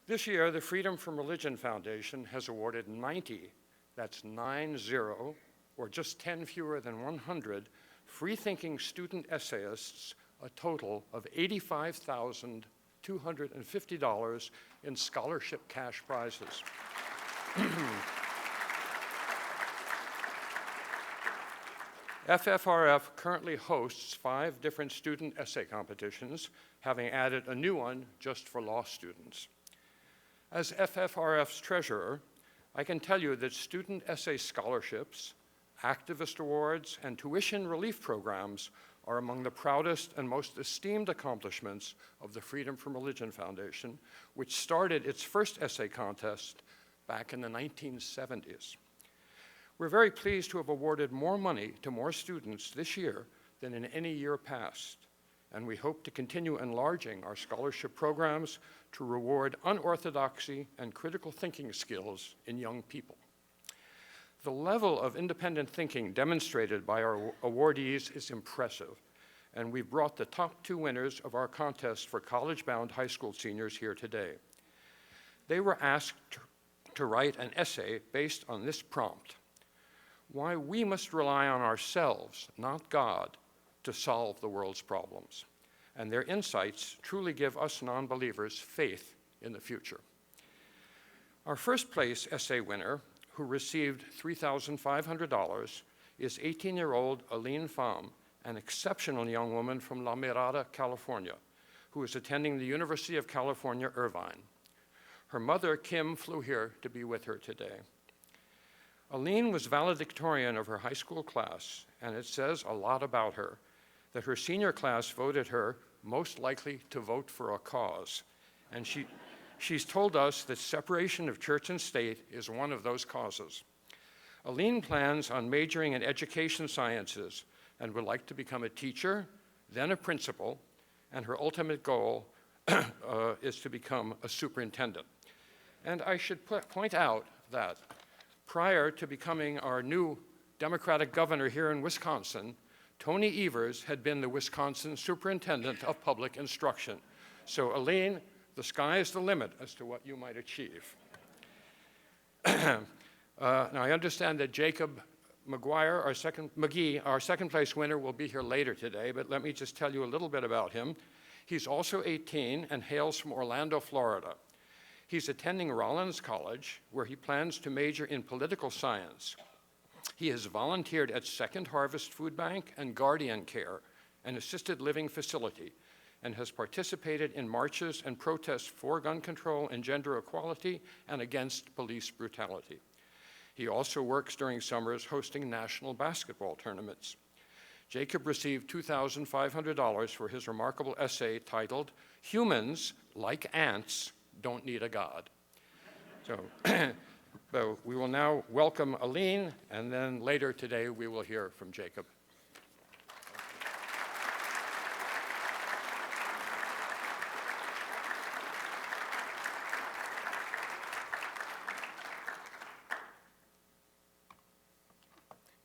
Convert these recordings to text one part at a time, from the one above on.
This year, the Freedom from Religion Foundation has awarded 90, that's 90, or just 10 fewer than 100, free-thinking student essayists a total of $85,250 in scholarship cash prizes. FFRF currently hosts 5 different student essay competitions, having added a new one just for law students. As FFRF's treasurer, I can tell you that student essay scholarships, activist awards, and tuition relief programs are among the proudest and most esteemed accomplishments of the Freedom from Religion Foundation, which started its first essay contest back in the 1970s. We're very pleased to have awarded more money to more students this year than in any year past, and we hope to continue enlarging our scholarship programs to reward unorthodoxy and critical thinking skills in young people. The level of independent thinking demonstrated by our awardees is impressive, and we've brought the top 2 winners of our contest for college-bound high school seniors here today. They were asked to write an essay based on this prompt: why we must rely on ourselves, not God, to solve the world's problems. And their insights truly give us non-believers faith in the future. Our first place essay winner, who received $3,500, is 18-year-old Aline Pham, an exceptional young woman from La Mirada, California, who is attending the University of California, Irvine. Her mother, Kim, flew here to be with her today. Aline was valedictorian of her high school class, and it says a lot about her that her senior class voted her most likely to vote for a cause. And she's told us that separation of church and state is one of those causes. Aline plans on majoring in education sciences and would like to become a teacher, then a principal, and her ultimate goal is to become a superintendent. And I should point out that prior to becoming our new Democratic governor here in Wisconsin, Tony Evers had been the Wisconsin Superintendent of Public Instruction. So Aline, the sky is the limit as to what you might achieve. Now I understand that Jacob McGee, our second place winner, will be here later today, but let me just tell you a little bit about him. He's also 18 and hails from Orlando, Florida. He's attending Rollins College, where he plans to major in political science. He has volunteered at Second Harvest Food Bank and Guardian Care, an assisted living facility, and has participated in marches and protests for gun control and gender equality and against police brutality. He also works during summers hosting national basketball tournaments. Jacob received $2,500 for his remarkable essay titled, "Humans, like Ants, Don't Need a God." So we will now welcome Aline, and then later today we will hear from Jacob.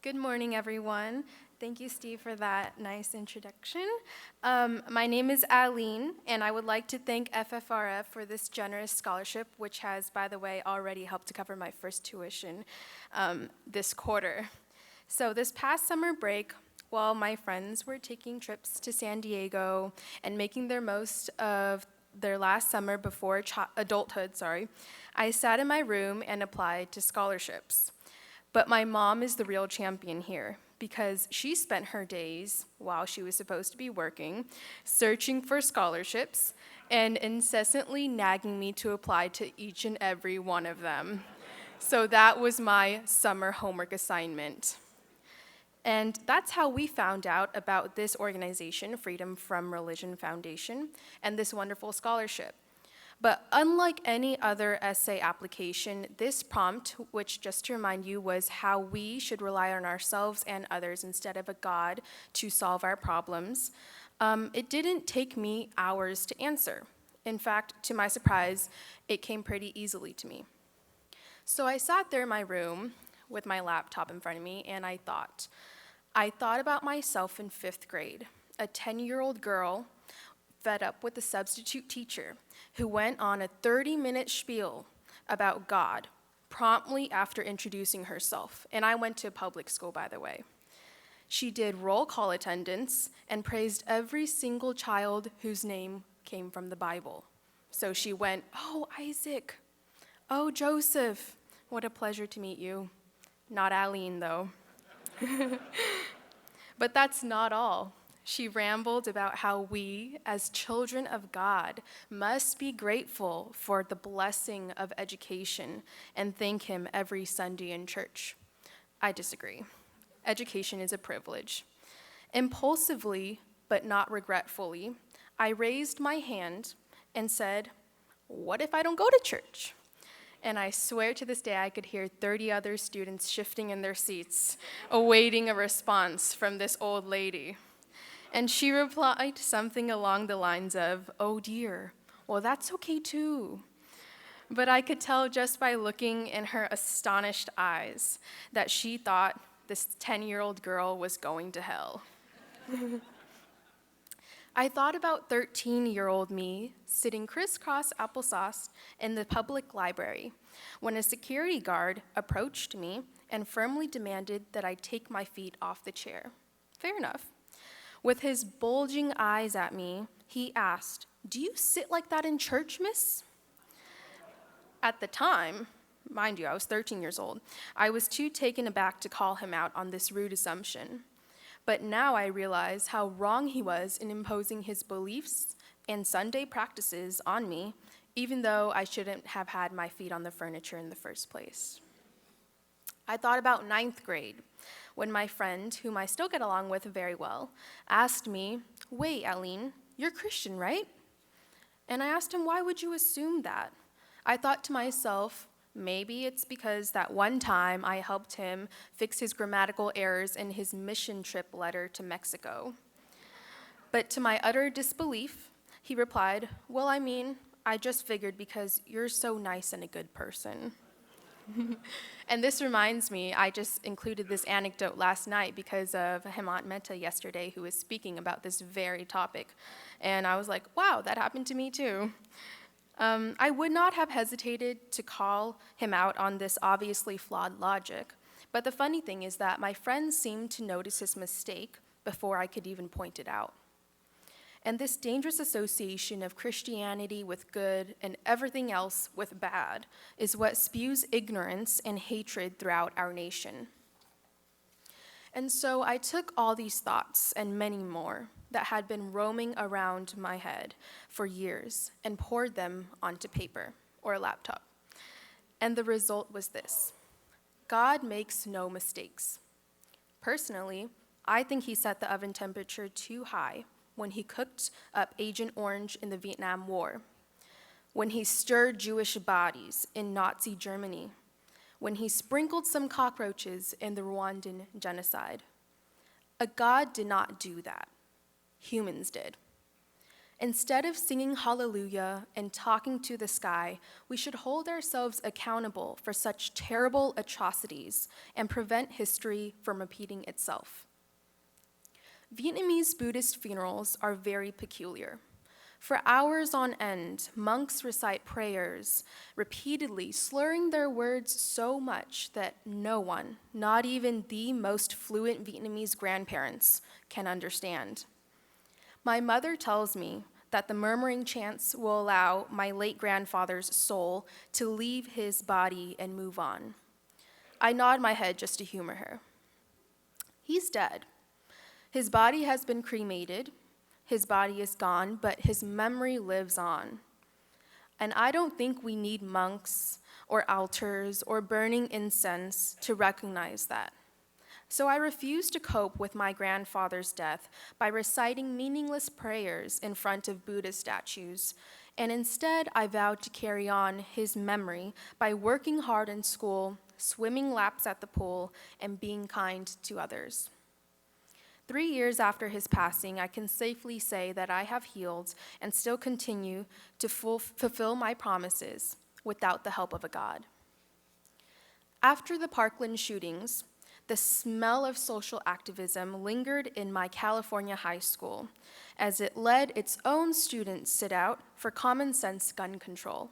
Good morning, everyone. Thank you, Steve, for that nice introduction. My name is Aline, and I would like to thank FFRF for this generous scholarship, which has, by the way, already helped to cover my first tuition this quarter. So this past summer break, while my friends were taking trips to San Diego and making their most of their last summer before adulthood, I sat in my room and applied to scholarships. But my mom is the real champion here, because she spent her days, while she was supposed to be working, searching for scholarships and incessantly nagging me to apply to each and every one of them. So that was my summer homework assignment. And that's how we found out about this organization, Freedom from Religion Foundation, and this wonderful scholarship. But unlike any other essay application, this prompt, which just to remind you was how we should rely on ourselves and others instead of a God to solve our problems, it didn't take me hours to answer. In fact, to my surprise, it came pretty easily to me. So I sat there in my room with my laptop in front of me, and I thought about myself in 5th grade, a 10-year-old girl fed up with the substitute teacher who went on a 30-minute spiel about God promptly after introducing herself. And I went to public school, by the way. She did roll call attendance and praised every single child whose name came from the Bible. So she went, "Oh, Isaac. Oh, Joseph. What a pleasure to meet you." Not Aline, though. But that's not all. She rambled about how we, as children of God, must be grateful for the blessing of education and thank Him every Sunday in church. I disagree. Education is a privilege. Impulsively, but not regretfully, I raised my hand and said, "What if I don't go to church?" And I swear to this day I could hear 30 other students shifting in their seats, awaiting a response from this old lady. And she replied something along the lines of, "Oh dear, well that's okay too." But I could tell just by looking in her astonished eyes that she thought this 10-year-old girl was going to hell. I thought about 13-year-old me sitting crisscross applesauce in the public library when a security guard approached me and firmly demanded that I take my feet off the chair. Fair enough. With his bulging eyes at me, he asked, "Do you sit like that in church, miss?" At the time, mind you, I was 13 years old, I was too taken aback to call him out on this rude assumption. But now I realize how wrong he was in imposing his beliefs and Sunday practices on me, even though I shouldn't have had my feet on the furniture in the first place. I thought about 9th grade, when my friend, whom I still get along with very well, asked me, "Wait, Aline, you're Christian, right?" And I asked him, "Why would you assume that?" I thought to myself, maybe it's because that one time I helped him fix his grammatical errors in his mission trip letter to Mexico. But to my utter disbelief, he replied, "Well, I just figured because you're so nice and a good person." And this reminds me, I just included this anecdote last night because of Hemant Mehta yesterday, who was speaking about this very topic. And I was like, wow, that happened to me too. I would not have hesitated to call him out on this obviously flawed logic, but the funny thing is that my friends seemed to notice his mistake before I could even point it out. And this dangerous association of Christianity with good and everything else with bad is what spews ignorance and hatred throughout our nation. And so I took all these thoughts and many more that had been roaming around my head for years and poured them onto paper or a laptop. And the result was this: God makes no mistakes. Personally, I think he set the oven temperature too high when he cooked up Agent Orange in the Vietnam War, when he stirred Jewish bodies in Nazi Germany, when he sprinkled some cockroaches in the Rwandan genocide. A God did not do that. Humans did. Instead of singing hallelujah and talking to the sky, we should hold ourselves accountable for such terrible atrocities and prevent history from repeating itself. Vietnamese Buddhist funerals are very peculiar. For hours on end, monks recite prayers, repeatedly slurring their words so much that no one, not even the most fluent Vietnamese grandparents, can understand. My mother tells me that the murmuring chants will allow my late grandfather's soul to leave his body and move on. I nod my head just to humor her. He's dead. His body has been cremated. His body is gone, but his memory lives on. And I don't think we need monks or altars or burning incense to recognize that. So I refused to cope with my grandfather's death by reciting meaningless prayers in front of Buddha statues, and instead I vowed to carry on his memory by working hard in school, swimming laps at the pool, and being kind to others. 3 years after his passing, I can safely say that I have healed and still continue to fulfill my promises without the help of a God. After the Parkland shootings, the smell of social activism lingered in my California high school as it led its own students sit out for common sense gun control.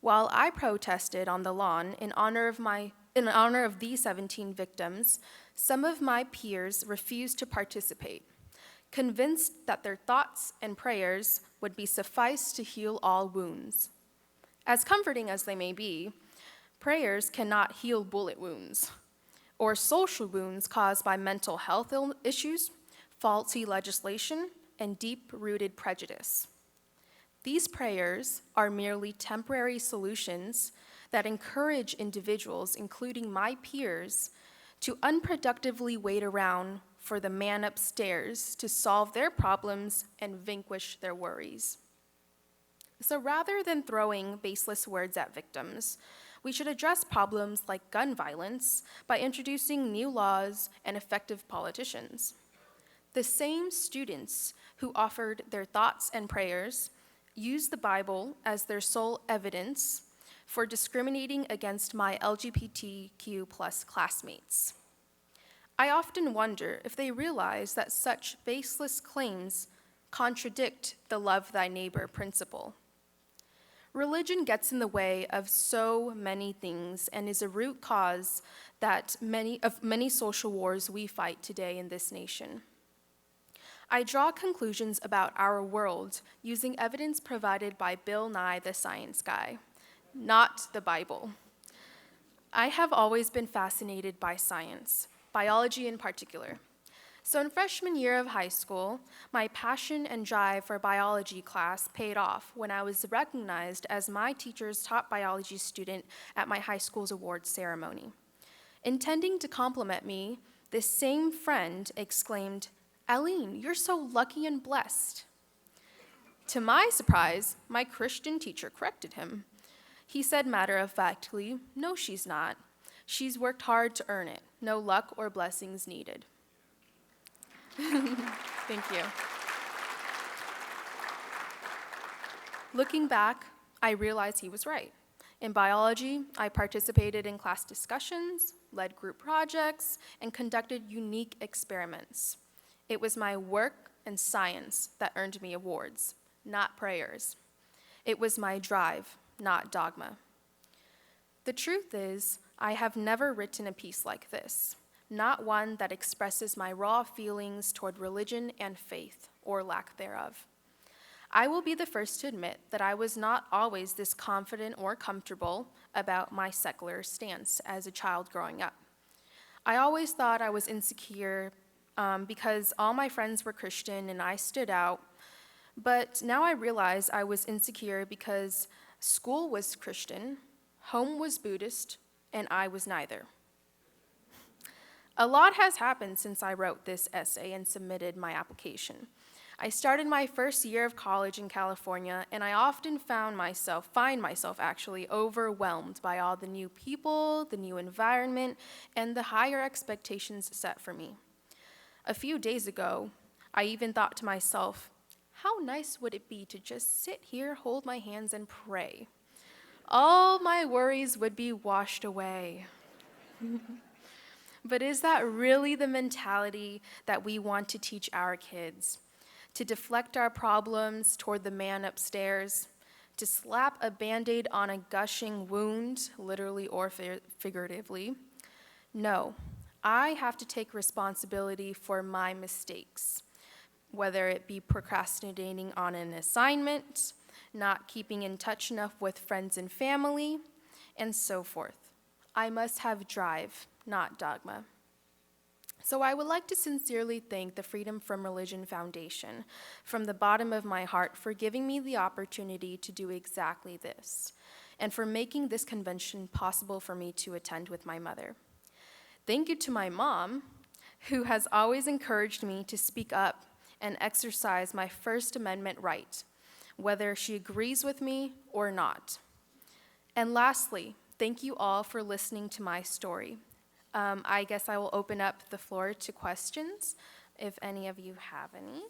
While I protested on the lawn in honor of these 17 victims, some of my peers refused to participate, convinced that their thoughts and prayers would be suffice to heal all wounds. As comforting as they may be, prayers cannot heal bullet wounds or social wounds caused by mental health issues, faulty legislation, and deep-rooted prejudice. These prayers are merely temporary solutions that encourage individuals, including my peers, to unproductively wait around for the man upstairs to solve their problems and vanquish their worries. So rather than throwing baseless words at victims, we should address problems like gun violence by introducing new laws and effective politicians. The same students who offered their thoughts and prayers used the Bible as their sole evidence for discriminating against my LGBTQ+ classmates. I often wonder if they realize that such baseless claims contradict the love thy neighbor principle. Religion gets in the way of so many things and is a root cause of many social wars we fight today in this nation. I draw conclusions about our world using evidence provided by Bill Nye the Science Guy, not the Bible. I have always been fascinated by science, biology in particular. So in freshman year of high school, my passion and drive for biology class paid off when I was recognized as my teacher's top biology student at my high school's awards ceremony. Intending to compliment me, this same friend exclaimed, "Aline, you're so lucky and blessed." To my surprise, my Christian teacher corrected him. He said matter-of-factly, "No, she's not. She's worked hard to earn it. No luck or blessings needed." Thank you. Looking back, I realized he was right. In biology, I participated in class discussions, led group projects, and conducted unique experiments. It was my work and science that earned me awards, not prayers. It was my drive, not dogma. The truth is, I have never written a piece like this, not one that expresses my raw feelings toward religion and faith, or lack thereof. I will be the first to admit that I was not always this confident or comfortable about my secular stance as a child growing up. I always thought I was insecure because all my friends were Christian and I stood out, but now I realize I was insecure because school was Christian, home was Buddhist, and I was neither. A lot has happened since I wrote this essay and submitted my application. I started my first year of college in California, and I often find myself actually overwhelmed by all the new people, the new environment, and the higher expectations set for me. A few days ago, I even thought to myself, how nice would it be to just sit here, hold my hands, and pray? All my worries would be washed away. But is that really the mentality that we want to teach our kids? To deflect our problems toward the man upstairs? To slap a Band-Aid on a gushing wound, literally or figuratively? No, I have to take responsibility for my mistakes, whether it be procrastinating on an assignment, not keeping in touch enough with friends and family, and so forth. I must have drive, not dogma. So I would like to sincerely thank the Freedom from Religion Foundation from the bottom of my heart for giving me the opportunity to do exactly this, and for making this convention possible for me to attend with my mother. Thank you to my mom, who has always encouraged me to speak up and exercise my First Amendment right, whether she agrees with me or not. And lastly, thank you all for listening to my story. I guess I will open up the floor to questions, if any of you have any.